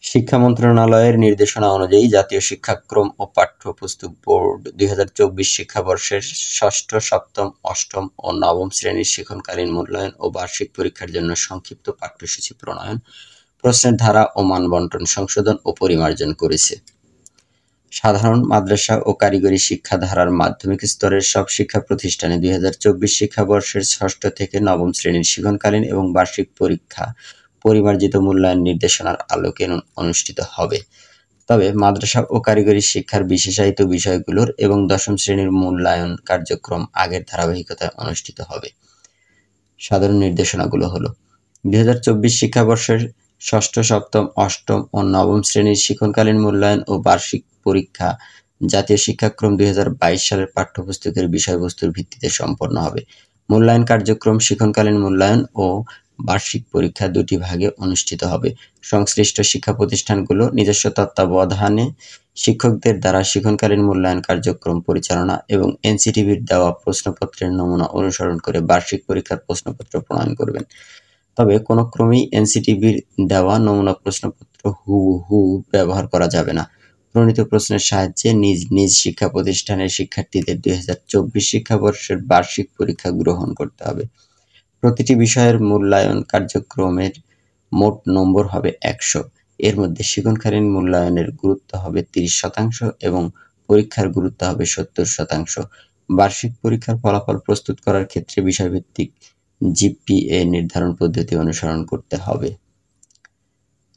শিক্ষা মন্ত্রণালয়ের নির্দেশনা অনুযায়ী জাতীয় শিক্ষাক্রম ও পাঠ্যপুস্তক বোর্ড ২০২৪ শিক্ষাবর্ষের ষষ্ঠ, সপ্তম, অষ্টম ও নবম শ্রেণীর শিক্ষণকালীন মূল্যায়ন ও বার্ষিক পরীক্ষার জন্য সংক্ষিপ্ত পাঠ্যসূচি প্রণয়ন, প্রশ্নের ধারা ও মান বণ্টন সংশোধন ও পরিমার্জন করেছে। সাধারণ, মাদ্রাসা ও কারিগরি শিক্ষা ধারার মাধ্যমিক স্তরের সব শিক্ষা প্রতিষ্ঠানে ২০২৪ শিক্ষাবর্ষের ষষ্ঠ থেকে নবম শ্রেণীর শিক্ষণকালীন এবং বার্ষিক পরীক্ষা পরিমার্জিত মূল্যায়ন নির্দেশনার আলোকে অনুষ্ঠিত হবে। তবে মাদ্রাসা ও কারিগরি শিক্ষার বিশেষায়িত বিষয়গুলোর এবং দশম শ্রেণীর মূল্যায়ন কার্যক্রম আগের ধারাবাহিকতায় অনুষ্ঠিত হবে। সাধারণ নির্দেশনাগুলো হলো: ২০২৪ শিক্ষাবর্ষের ষষ্ঠ, সপ্তম, অষ্টম ও নবম শ্রেণীর শিক্ষণকালীন মূল্যায়ন ও বার্ষিক পরীক্ষা জাতীয় শিক্ষাক্রম ২০২২ সালের পাঠ্যপুস্তকের বিষয়বস্তুর ভিত্তিতে সম্পন্ন হবে। মূল্যায়ন কার্যক্রম শিক্ষণকালীন মূল্যায়ন ও বার্ষিক পরীক্ষা দুটি ভাগে অনুষ্ঠিত হবে। সংশ্লিষ্ট শিক্ষা প্রতিষ্ঠানগুলো নিজস্ব তত্ত্বাবধানে শিক্ষকদের দ্বারা শিক্ষণকালীন মূল্যায়ন কার্যক্রম পরিচালনা এবং এনসিটিবির দেওয়া প্রশ্নপত্রের নমুনা অনুসরণ করে বার্ষিক পরীক্ষার প্রশ্নপত্র প্রণয়ন করবেন। তবে কোনো ক্রমেই এনসিটিবির দেওয়া নমুনা প্রশ্নপত্র হুবহু ব্যবহার করা যাবে না। প্রণীত প্রশ্নের সাহায্যে নিজ নিজ শিক্ষা প্রতিষ্ঠানের শিক্ষার্থীদের ২০২৪ শিক্ষাবর্ষের বার্ষিক পরীক্ষা গ্রহণ করতে হবে। প্রতিটি বিষয়ের মূল্যায়ন কার্যক্রমের মোট নম্বর হবে ১০০। এর মধ্যে শিক্ষণকালীন মূল্যায়নের গুরুত্ব হবে ৩০% এবং পরীক্ষার গুরুত্ব হবে ৭০%। বার্ষিক পরীক্ষার ফলাফল প্রস্তুত করার ক্ষেত্রে বিষয়ভিত্তিক জিপিএ নির্ধারণ পদ্ধতি অনুসরণ করতে হবে।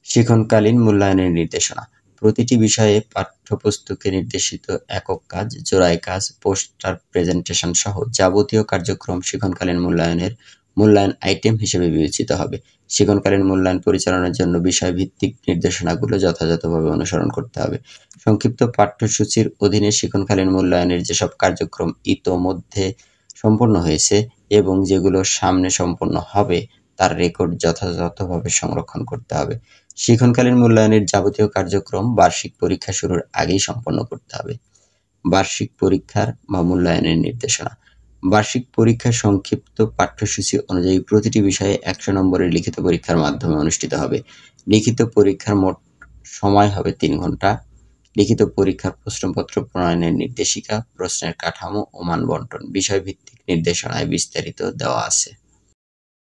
শিক্ষণকালীন মূল্যায়নের নির্দেশনা: প্রতিটি বিষয়ে পাঠ্যপুস্তকে নির্দেশিত একক কাজ, জোড়ায় কাজ, পোস্টার প্রেজেন্টেশন সহ যাবতীয় কার্যক্রম শিক্ষণকালীন মূল্যায়ন আইটেম হিসেবে বিবেচিত হবে। শিক্ষণকালীন মূল্যায়ন পরিচালনার জন্য বিষয়ভিত্তিক নির্দেশনাগুলো যথাযথভাবে অনুসরণ করতে হবে। সংক্ষিপ্ত পাঠ্যসূচির অধীনে শিক্ষণকালীন মূল্যায়নের যেসব কার্যক্রম ইতোমধ্যে সম্পন্ন হয়েছে এবং যেগুলো সামনে সম্পন্ন হবে তার রেকর্ড যথাযথভাবে সংরক্ষণ করতে হবে। শিক্ষণকালীন মূল্যায়নের যাবতীয় কার্যক্রম বার্ষিক পরীক্ষা শুরুর আগেই সম্পন্ন করতে হবে। বার্ষিক পরীক্ষার বা মূল্যায়নের নির্দেশনা: বার্ষিক পরীক্ষা সংক্ষিপ্ত পাঠ্যসূচি অনুযায়ী প্রতিটি বিষয়ে ১০০ নম্বরের লিখিত পরীক্ষার মাধ্যমে অনুষ্ঠিত হবে। লিখিত পরীক্ষার মোট সময় হবে ৩ ঘন্টা। লিখিত পরীক্ষার প্রশ্নপত্র প্রণয়নের নির্দেশিকা, প্রশ্নের কাঠামো ও মান বণ্টন বিষয়ভিত্তিক নির্দেশনায় বিস্তারিত দেওয়া আছে।